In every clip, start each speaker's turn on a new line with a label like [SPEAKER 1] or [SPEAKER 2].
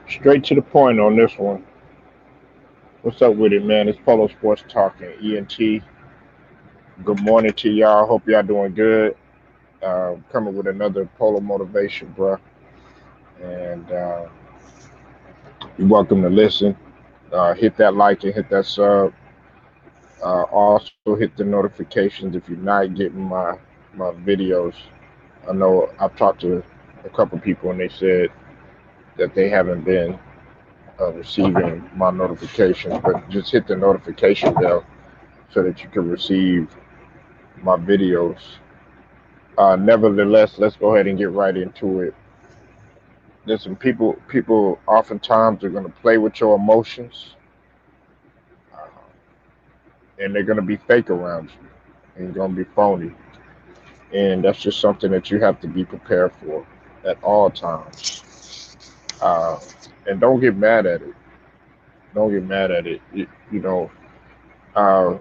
[SPEAKER 1] Straight to the point on this one. What's up with it, man? It's Polo Sports Talking, ENT. Good morning to y'all. Hope y'all doing good. Coming with another Polo motivation, bro. And you're welcome to listen. Hit that like and hit that sub. Also hit the notifications if you're not getting my videos. I know I've talked to a couple people and they said that they haven't been receiving my notifications, but just hit the notification bell so that you can receive my videos. Nevertheless, let's go ahead and get right into it. Listen, people oftentimes are going to play with your emotions, uh, and they're going to be fake around you, and going to be phony, and that's just something that you have to be prepared for at all times. Uh, and don't get mad at it. Don't get mad at it. You know, uh,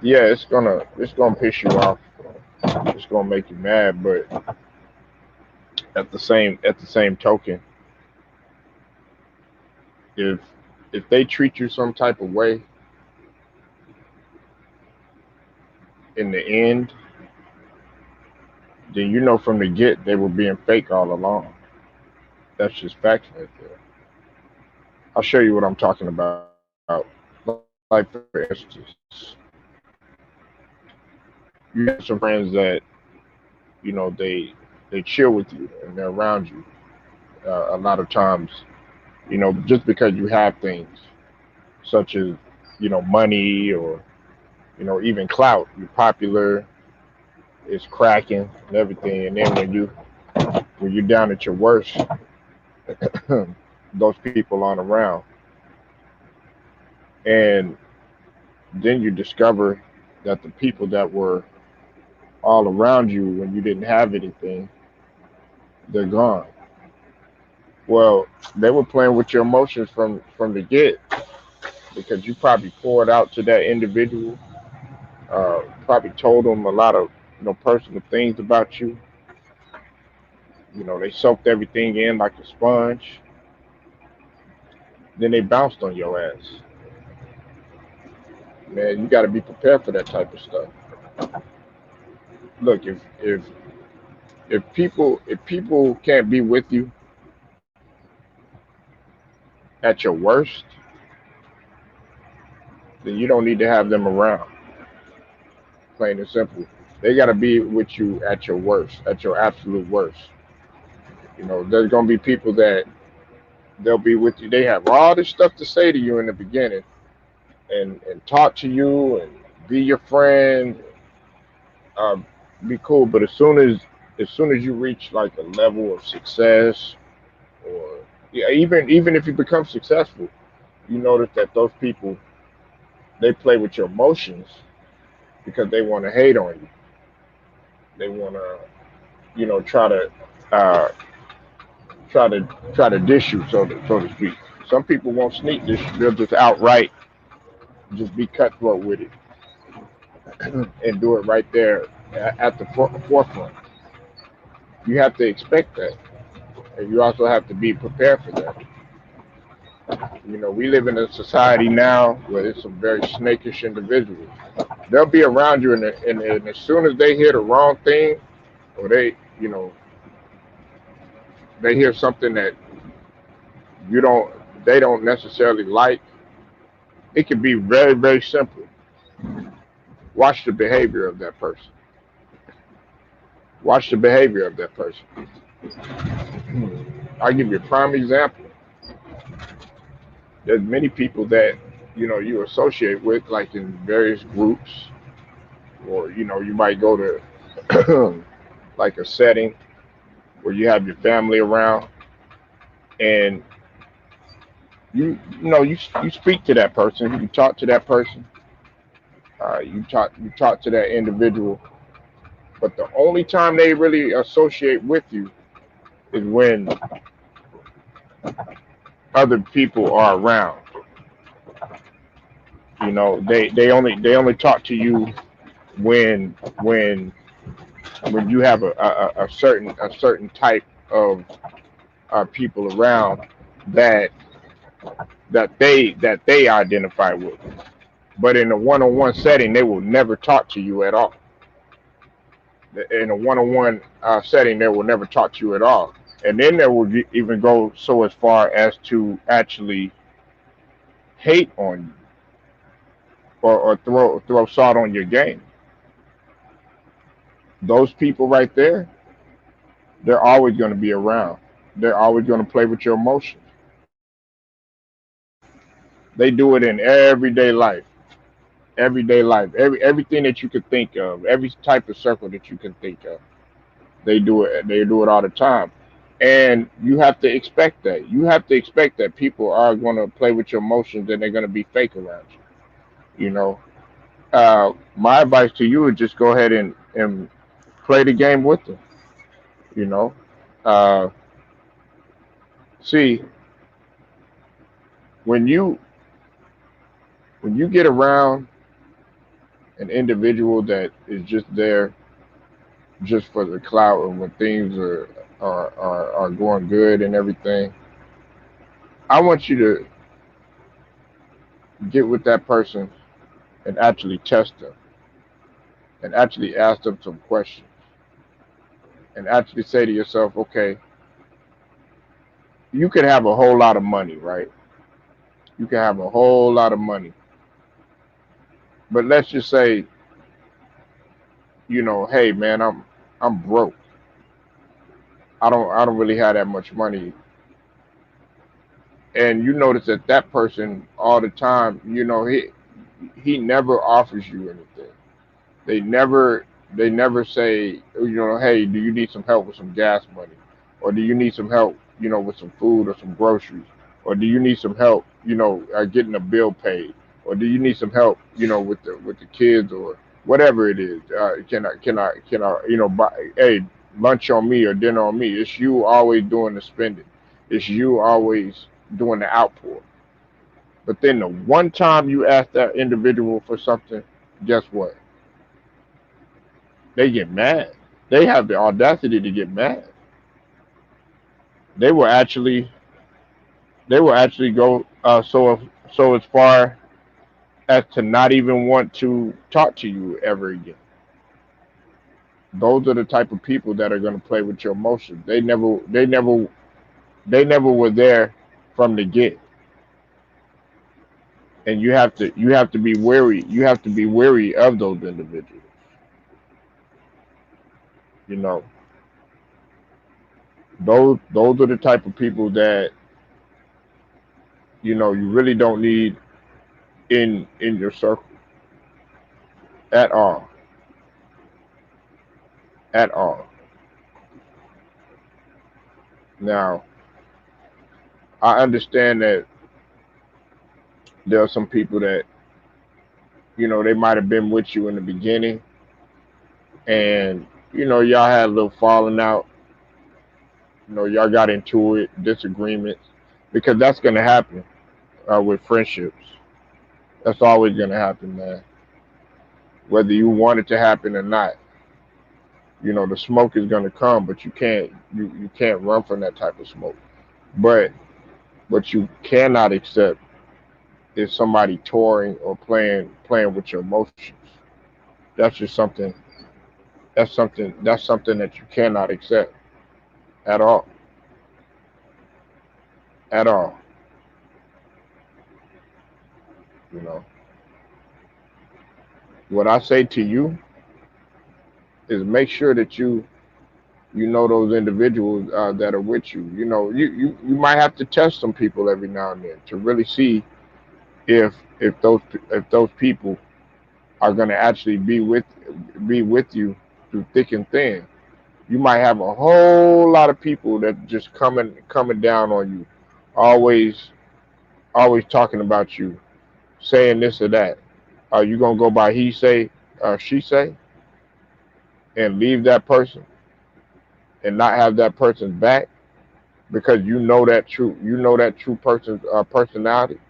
[SPEAKER 1] yeah, it's gonna piss you off. It's gonna make you mad, but at the same token, if if they treat you some type of way in the end, then you know from the get they were being fake all along. That's just facts right there. I'll show you what I'm talking about. Like for instance, you have some friends that they chill with you and they're around you. A lot of times, just because you have things such as money or even clout, you're popular, it's cracking and everything, and then when you're down at your worst, those people aren't around, and then you discover that the people that were all around you when you didn't have anything, they're gone. Well, they were playing with your emotions from the get because you probably poured out to that individual, probably told them a lot of personal things about you. They soaked everything in like a sponge. Then they bounced on your ass. Man, you got to be prepared for that type of stuff. Look, if people can't be with you at your worst, then you don't need to have them around. Plain and simple. They got to be with you at your worst, at your absolute worst. There's gonna be people that they'll be with you. They have all this stuff to say to you in the beginning, and talk to you and be your friend, uh, be cool. But as soon as you reach like a level of success, or yeah, even if you become successful, you notice that those people, they play with your emotions because they want to hate on you. They want to try to uh, try to dish you, so to speak. Some people won't sneak this; they'll just outright just be cutthroat with it and do it right there at the forefront. You have to expect that, and you also have to be prepared for that. We live in a society now where there's some very snakish individuals. They'll be around you, and as soon as they hear the wrong thing, or they hear something that you don't, they don't necessarily like, it can be very, very simple. Watch the behavior of that person. Watch the behavior of that person. I'll give you a prime example. There's many people that you associate with, like in various groups, or you might go to like a setting where you have your family around, and you speak to that person, you talk to that person, you talk to that individual, but the only time they really associate with you is when other people are around. They only talk to you when when when you have a certain type of people around, that that they identify with. But in a one-on-one setting, they will never talk to you at all. In a one-on-one setting, they will never talk to you at all. And then they will even go so as far as to actually hate on you, or throw salt on your game. Those people right there, they're always going to be around. They're always going to play with your emotions. They do it in everyday life, everything that you could think of, every type of circle that you can think of. They do it. They do it all the time, and you have to expect that. You have to expect that people are going to play with your emotions and they're going to be fake around you. You know, my advice to you is just go ahead and play the game with them. You know, uh, see when you when you get around an individual that is just there just for the clout, and when things are going good and everything, I want you to get with that person and actually test them and actually ask them some questions and actually say to yourself, okay, you could have a whole lot of money, right? You can have a whole lot of money, but let's just say, hey man, I'm broke. I don't really have that much money, and you notice that that person all the time, he never offers you anything. They never say, hey, do you need some help with some gas money, or do you need some help, with some food or some groceries, or do you need some help, getting a bill paid, or do you need some help, with the kids or whatever it is. Can I, buy, hey, lunch on me or dinner on me? It's you always doing the spending. It's you always doing the outpour. But then the one time you ask that individual for something, guess what? They get mad. They have the audacity to get mad. They will actually go so as far as to not even want to talk to you ever again. Those are the type of people that are going to play with your emotions. They never were there from the get, and you have to be wary. You have to be wary of those individuals. You know, those are the type of people that you really don't need in your circle at all, at all. Now, I understand that there are some people that they might have been with you in the beginning, and y'all had a little falling out. Y'all got into it, disagreements, because that's gonna happen with friendships. That's always gonna happen, man. Whether you want it to happen or not, the smoke is gonna come, but you can't run from that type of smoke. But what you cannot accept is somebody touring or playing with your emotions. That's just something. That's something that you cannot accept at all, at all. You know what I say to you is make sure that you know those individuals that are with you. You might have to test some people every now and then to really see if if those people are going to actually be with you through thick and thin. You might have a whole lot of people that just coming down on you, always always talking about you, saying this or that. Are you gonna go by he say, she say, and leave that person and not have that person's back because you know that true person's personality.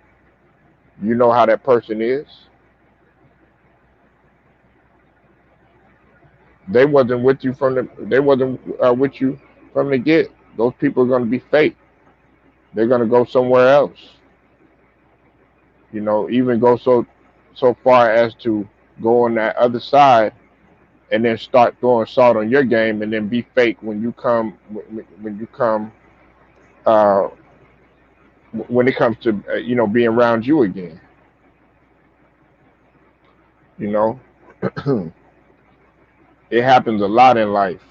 [SPEAKER 1] You know how that person is. They wasn't with you from the get. Those people are gonna be fake. They're gonna go somewhere else. Even go so far as to go on that other side and then start throwing salt on your game and then be fake when you come uh, when it comes to being around you again. You know, it happens a lot in life.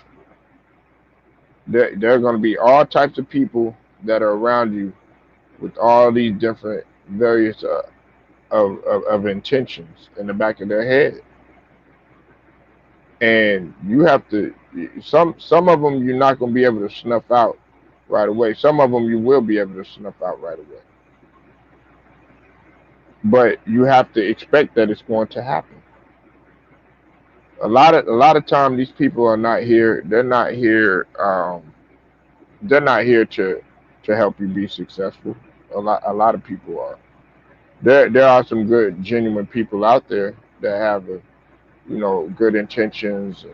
[SPEAKER 1] There are going to be all types of people that are around you with all these different various of intentions in the back of their head, and you have to some of them you're not going to be able to snuff out right away. Some of them you will be able to snuff out right away, but you have to expect that it's going to happen. A lot of time these people are not here. They're not here to help you be successful. A lot of people are. There are some good genuine people out there that have good intentions,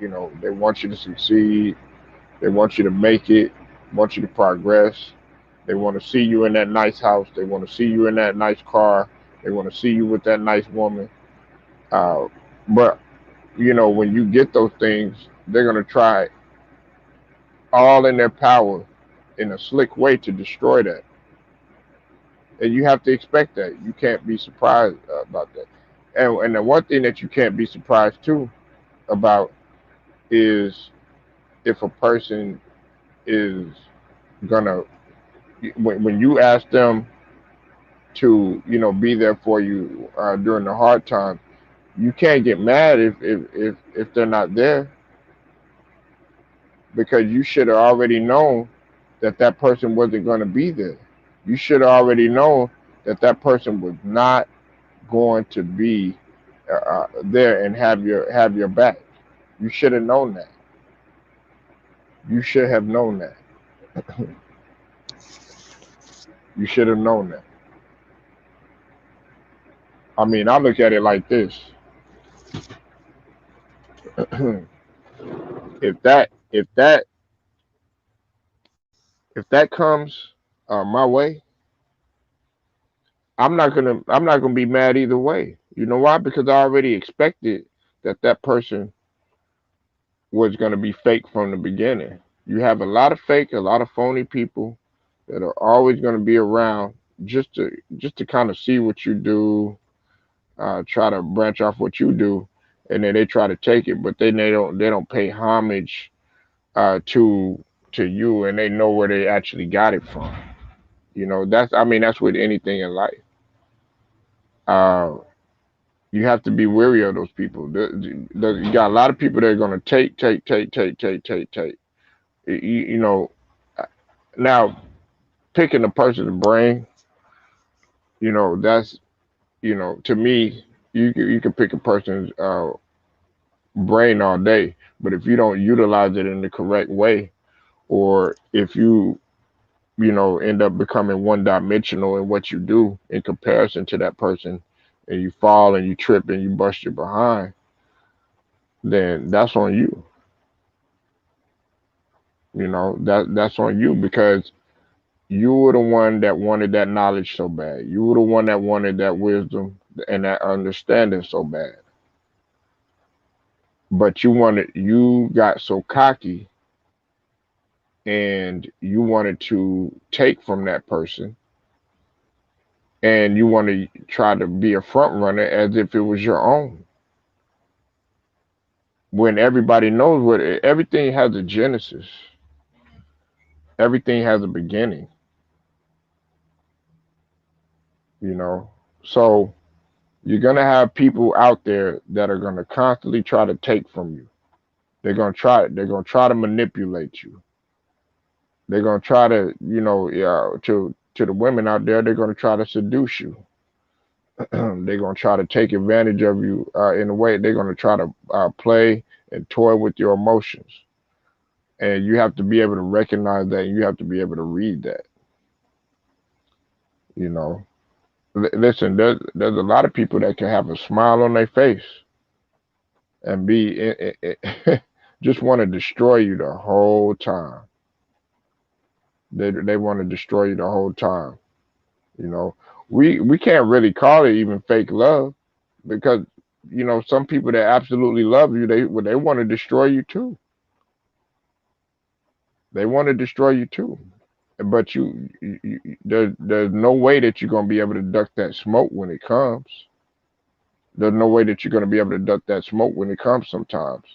[SPEAKER 1] and they want you to succeed. They want you to make it, want you to progress. They want to see you in that nice house. They want to see you in that nice car. They want to see you with that nice woman. uh, but when you get those things, they're going to try all in their power in a slick way to destroy that. And you have to expect that. You can't be surprised about that. And the one thing that you can't be surprised too about is if a person is gonna when you ask them to be there for you during the hard times, you can't get mad if they're not there, because you should have already known that that person wasn't going to be there. You should have already known that that person was not going to be there and have your back. You should have known that. You should have known that. You should have known that. I mean, I look at it like this: if that comes my way, I'm not gonna be mad either way. You know why? Because I already expected that person was gonna be fake from the beginning. You have a lot of phony people that are always gonna be around just to kind of see what you do, try to branch off what you do, and then they try to take it, but then they don't pay homage to you, and they know where they actually got it from. That's with anything in life. Uh, you have to be wary of those people. You got a lot of people that are going to take, take, take, take, take, take, take. You know, now picking a person's brain, that's to me, you can pick a person's brain all day, but if you don't utilize it in the correct way, or if you end up becoming one dimensional in what you do in comparison to that person, and you fall and you trip and you bust your behind, then that's on you. That's on you, because you were the one that wanted that knowledge so bad. You were the one that wanted that wisdom and that understanding so bad. But you got so cocky, and you wanted to take from that person, and you want to try to be a front runner as if it was your own, when everybody knows everything has a genesis, everything has a beginning. you know so you're going to have people out there that are going to constantly try to take from you. They're going to try to manipulate you. They're going to try to, to the women out there, they're going to try to seduce you. They're going to try to take advantage of you in a way. They're going to try to play and toy with your emotions. And you have to be able to recognize that, and you have to be able to read that. You know, Listen, there's a lot of people that can have a smile on their face and just want to destroy you the whole time. They want to destroy you the whole time. You know, we can't really call it even fake love because some people that absolutely love you, they want to destroy you too. They want to destroy you too. But there's no way that you're gonna be able to duck that smoke when it comes. There's no way that you're gonna be able to duck that smoke when it comes. Sometimes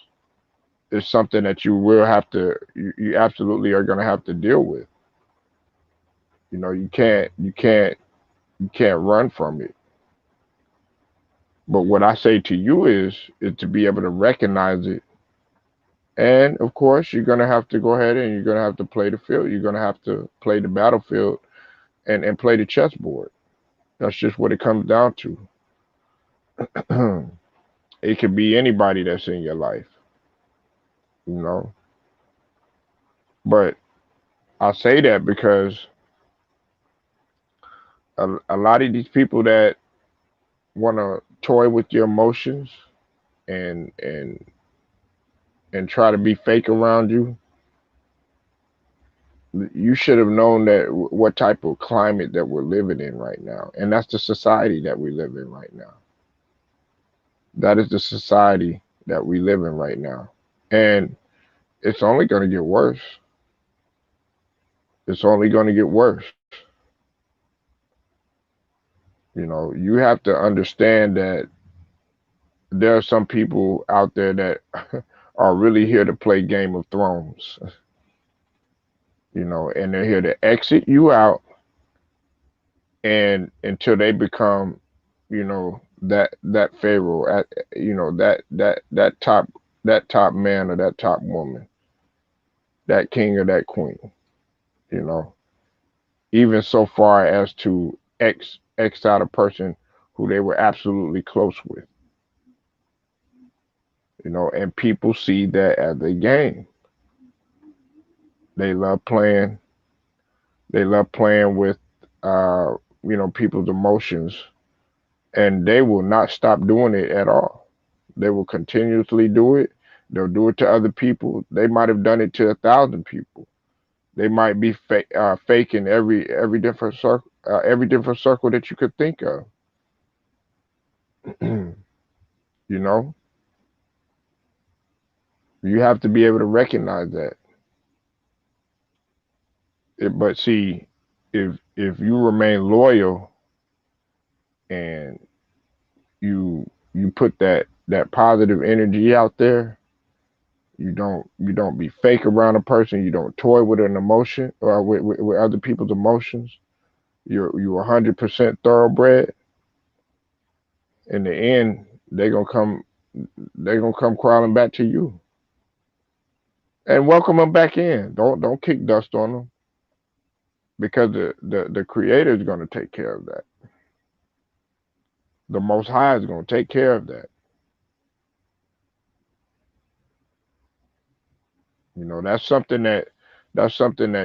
[SPEAKER 1] it's something that you will have to. You absolutely are gonna have to deal with. You can't run from it. But what I say to you is to be able to recognize it. And of course, you're gonna have to go ahead and you're gonna have to play the field. You're gonna have to play the battlefield and play the chessboard. That's just what it comes down to. It could be anybody that's in your life, you know. But I say that because a lot of these people that want to toy with your emotions and and and try to be fake around you, you should have known that what type of climate that we're living in right now, and that's the society that we live in right now. That is the society that we live in right now, and it's only going to get worse. It's only going to get worse. You have to understand that there are some people out there that are really here to play Game of Thrones, and they're here to exit you out and until they become, that pharaoh at, that top man or that top woman, that king or that queen, you know, even so far as to X out a person who they were absolutely close with, and people see that as a game. They love playing. They love playing with, uh, people's emotions, and they will not stop doing it at all. They will continuously do it. They'll do it to other people. They might have done it to 1,000 people. They might be faking every different circle that you could think of. you know, you have to be able to recognize that. But see, if you remain loyal and you put that positive energy out there, you don't be fake around a person. You don't toy with an emotion or with other people's emotions. You 100% thoroughbred. In the end, they're gonna come crawling back to you and welcome them back in. Don't kick dust on them because the creator is gonna take care of that. The Most High is gonna take care of that. That's something that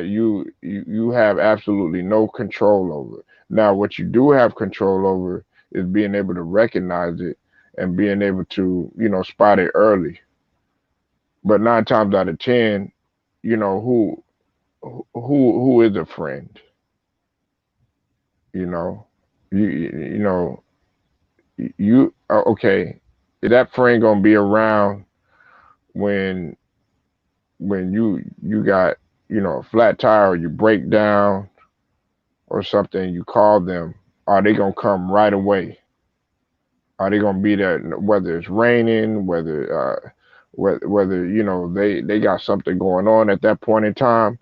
[SPEAKER 1] you have absolutely no control over. Now, what you do have control over is being able to recognize it and being able to spot it early. But 9 times out of 10, you know who is a friend. You know, okay. That friend gonna be around when you got a flat tire or you break down or something. You call them. Are they gonna come right away? Are they gonna be there whether it's raining, whether they got something going on at that point in time?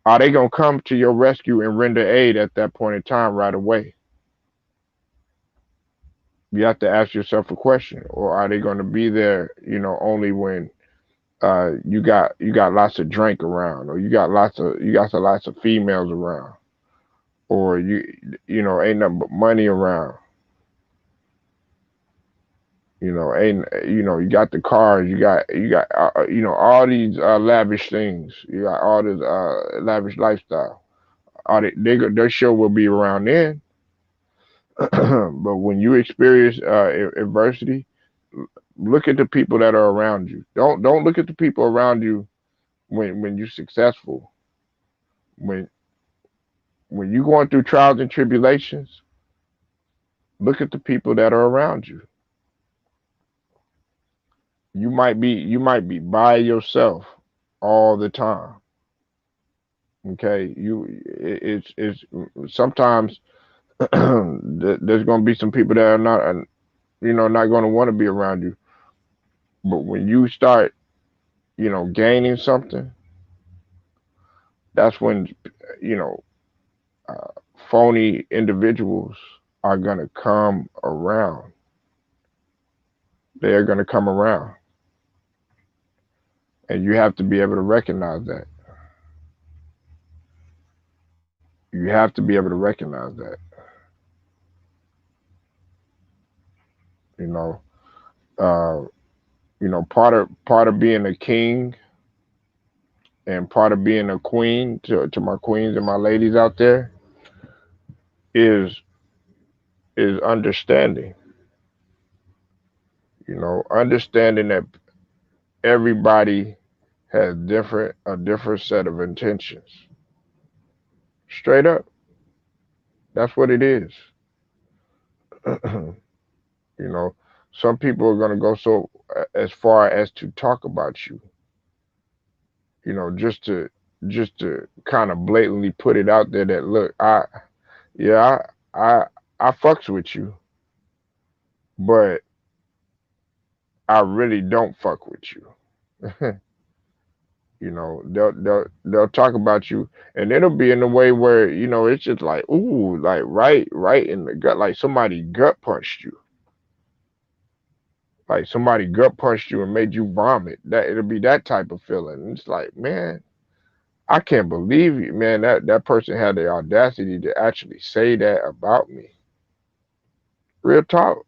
[SPEAKER 1] Are they gonna come to your rescue and render aid at that point in time right away? You have to ask yourself a question. Or are they gonna be there, only when you got lots of drink around, or you got lots of females around, or ain't nothing but money around. Ain't you got the cars, you got all these lavish things. You got all this lavish lifestyle. Are they sure will be around then. But when you experience adversity, look at the people that are around you. Don't look at the people around you when you're successful. when you're going through trials and tribulations, look at the people that are around you. You might be by yourself all the time. Okay, it's sometimes there's going to be some people that are not not going to want to be around you. But when you start gaining something, that's when you know uh, phony individuals are going to come around. They are going to come around, and you have to be able to recognize that. You have to be able to recognize that. You know, uh, part of being a king and part of being a queen to my queens and my ladies out there is understanding. Understanding that everybody has different set of intentions. Straight up, that's what it is. you know, some people are gonna go so as far as to talk about you. Just to kind of blatantly put it out there that look, yeah, I fucks with you, but I really don't fuck with you. They'll talk about you, and it'll be in a way where it's just like, ooh, like right in the gut, like somebody gut punched you, like somebody gut punched you and made you vomit. That it'll be that type of feeling. It's like, man, I can't believe you, man. That person had the audacity to actually say that about me. Real talk,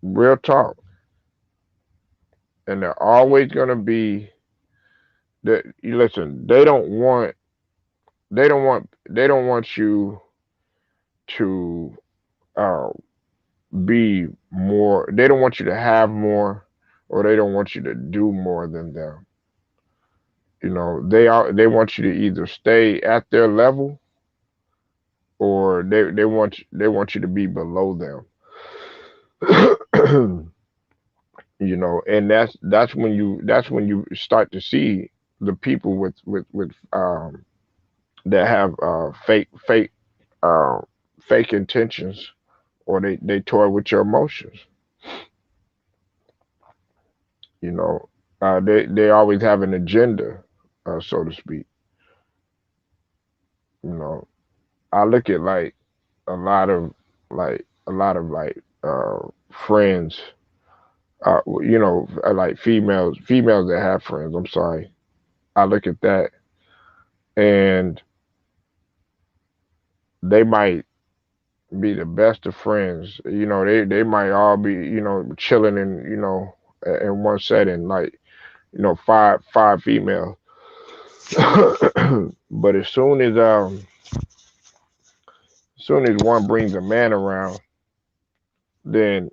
[SPEAKER 1] real talk, and they're always gonna be that. You listen, they don't want you to uh, be more. They don't want you to have more, or they don't want you to do more than them. They want you to either stay at their level, or they want you to be below them. And that's when you start to see the people with that have uh, fake intentions, or they toy with your emotions. You know, they always have an agenda, so to speak. You know, I look at like a lot of friends, like females that have friends. I'm sorry. I look at that, and they might be the best of friends. They might all be chilling in one setting, like five females. But as soon as one brings a man around, then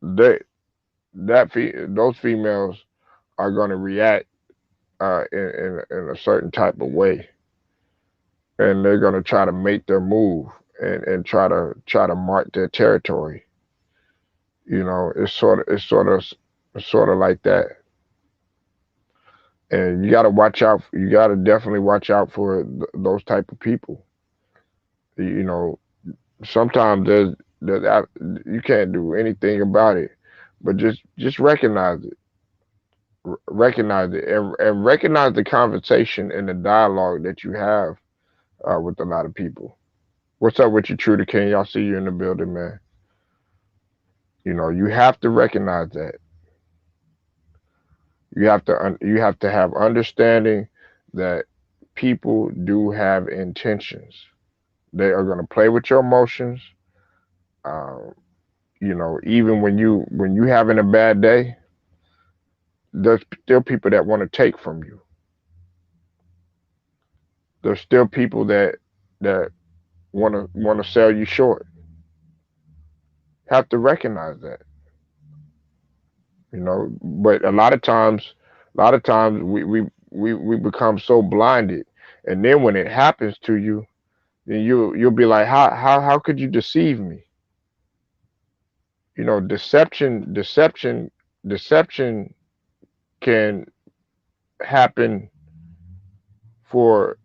[SPEAKER 1] they those females are going to react in a certain type of way, and they're going to try to make their move, and try to mark their territory. It's sort of like that, and you got to watch out. You got to definitely watch out for those type of people. You know, sometimes you can't do anything about it, but just recognize it, and recognize the conversation and the dialogue that you have with a lot of people. What's up with you, True to King? Y'all see you in the building, man. You have to recognize that. You have to have understanding that people do have intentions. They are going to play with your emotions. Um, even when you having a bad day, there's still people that want to take from you. There's still people that want to sell you short. Have to recognize that. But a lot of times we we become so blinded, and then when it happens to you, then you'll be like, how could you deceive me? You know, deception can happen for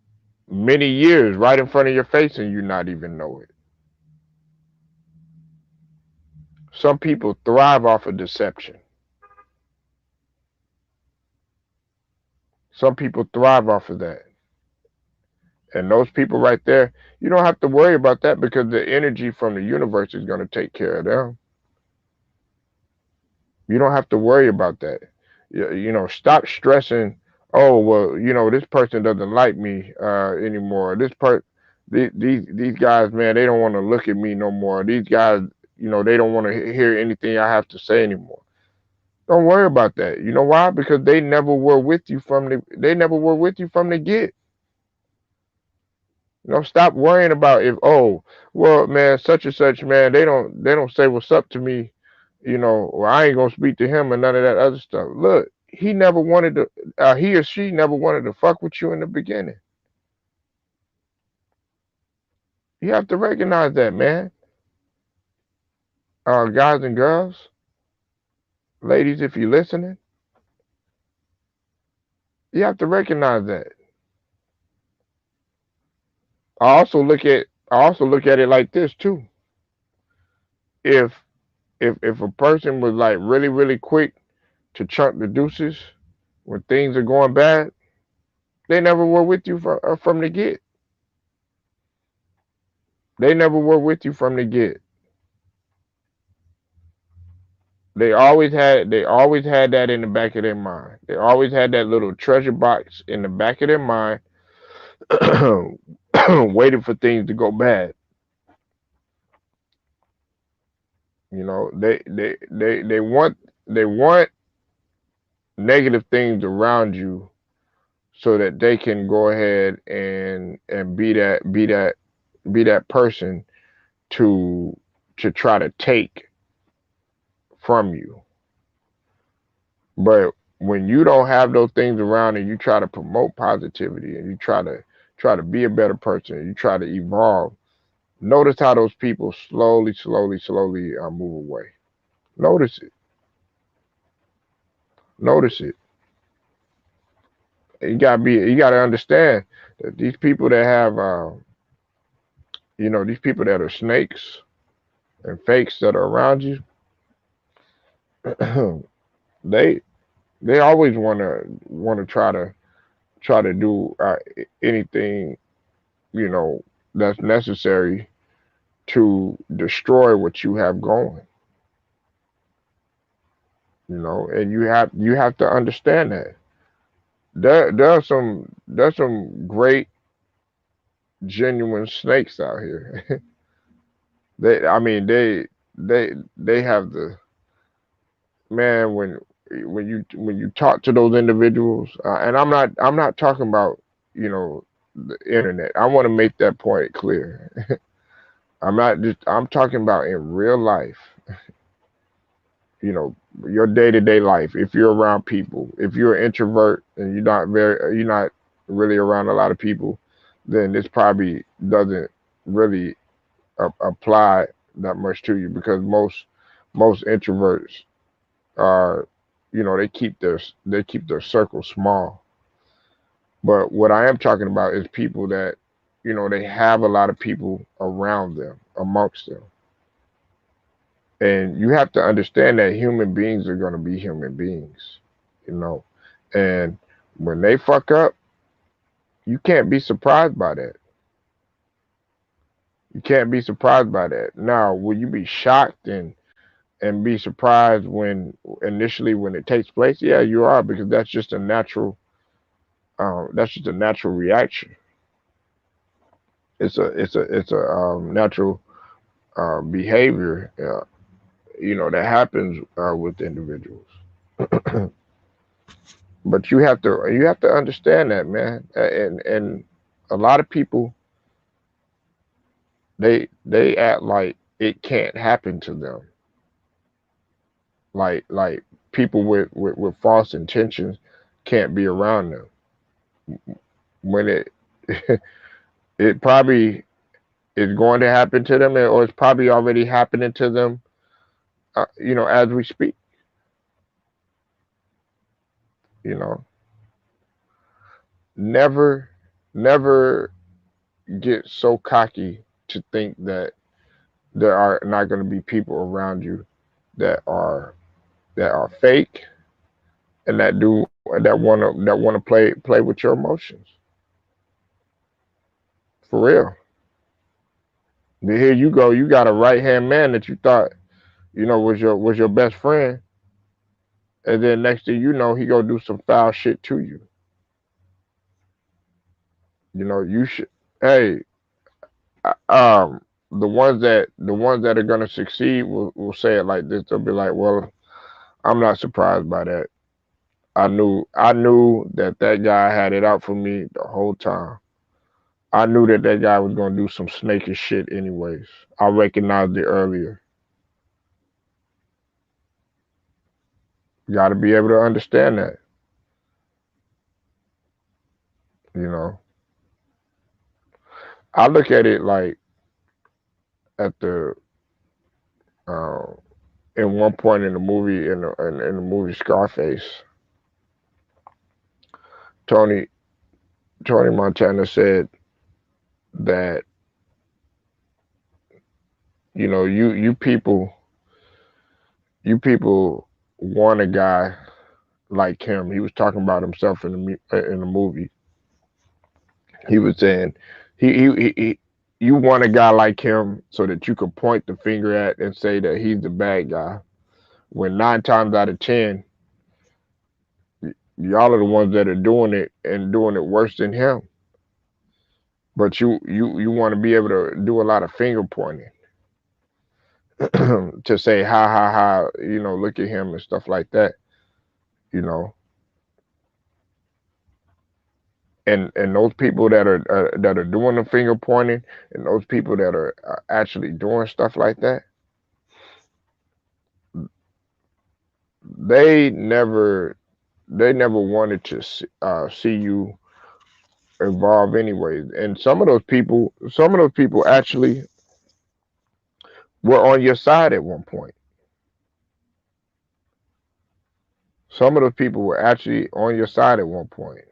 [SPEAKER 1] many years right in front of your face and you not even know it. Some people thrive off of deception. Some people thrive off of that. And those people right there, you don't have to worry about that because the energy from the universe is going to take care of them. You don't have to worry about that. You know, stop stressing. Oh well, you know this person doesn't like me anymore. These guys, man, they don't want to look at me no more. These guys, you know, they don't want to hear anything I have to say anymore. Don't worry about that. You know why? Because they never were with you from the. They never were with you from the get. You know, stop worrying about if well man such and such man they don't say what's up to me, you know, or I ain't gonna speak to him and none of that other stuff. Look, he never wanted to he or she never wanted to fuck with you in the beginning. You have to recognize that, man. Guys and girls, ladies, if you're listening, you have to recognize that. I also look at it like this too. If if a person was like really quick to chunk the deuces when things are going bad, they never were with you from the get. They never were with you from the get. They always had that in the back of their mind. They always had that little treasure box in the back of their mind, waiting for things to go bad. You know, they want negative things around you so that they can go ahead and be that person to try to take from you. But when you don't have those things around and you try to promote positivity and you try to be a better person and you try to evolve, notice how those people slowly move away. Notice it. Notice it. You gotta understand that these people that have these people that are snakes and fakes that are around you, they they always wanna try to do anything, you know, that's necessary to destroy what you have going, you know, and you have to understand that there's some great genuine snakes out here. they I mean they have the man when you talk to those individuals, and I'm not talking about, you know, the internet. I want to make that point clear. I'm talking about in real life, you know, your day-to-day life. If you're around people, if you're an introvert and you're not really around a lot of people, then this probably doesn't really apply that much to you because most introverts are, you know, they keep their circle small. But what I am talking about is people that, you know, they have a lot of people around them, amongst them. And you have to understand that human beings are going to be human beings, you know. And when they fuck up, you can't be surprised by that. You can't be surprised by that. Now, will you be shocked and be surprised when initially when it takes place? Yeah, you are, because that's just a natural reaction. It's a natural behavior, you know, that happens with individuals. But you have to understand that, man. And a lot of people, they act like it can't happen to them. Like people with false intentions can't be around them. when it probably is going to happen to them, or it's probably already happening to them, as we speak. You know, never, never get so cocky to think that there are not going to be people around you that are fake and that wanna play with your emotions for real. But here you go, you got a right hand man that you thought was your best friend, and then next thing you know, he gonna do some foul shit to you. You should. Hey, the ones that are gonna succeed will say it like this. They'll be like, "Well, I'm not surprised by that. I knew that guy had it out for me the whole time. I knew that guy was gonna do some snakish shit anyways. I recognized it earlier. You got to be able to understand that. You know, I look at it like at the uh, in one point in the movie in the movie Scarface, Tony Tony Montana said that you people want a guy like him. He was talking about himself in the movie. He was saying he you want a guy like him so that you can point the finger at and say that he's the bad guy. When 9 times out of 10, y'all are the ones that are doing it and doing it worse than him. But you want to be able to do a lot of finger pointing to say ha ha ha, look at him and stuff like that, you know. And those people that are doing the finger pointing, and those people that are actually doing stuff like that, they never they never wanted to see you involved anyways. And some of those people actually were on your side at one point. Some of those people were actually on your side at one point.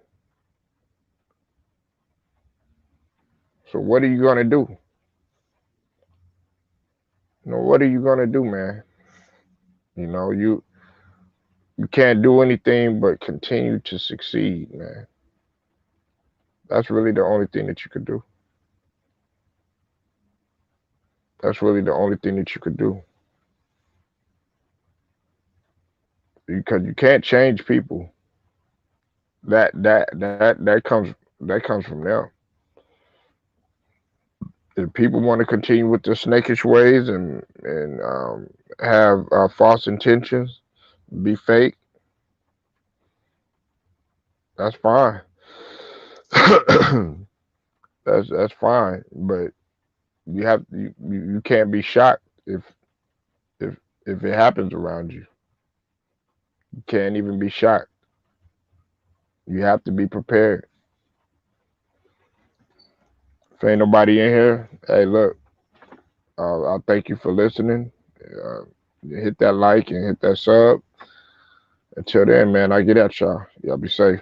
[SPEAKER 1] So what are you gonna do? What are you gonna do, man? You can't do anything but continue to succeed, man. That's really the only thing that you could do. That's really the only thing that you could do. Because you can't change people. That comes from them. If people want to continue with their snakish ways and have false intentions, be fake, that's fine. that's fine. But you can't be shocked if if it happens around you. You can't even be shocked. You have to be prepared. If ain't nobody in here, hey, look, I thank you for listening. Uh, hit that like and hit that sub. Until then, man, I get at y'all. Y'all be safe.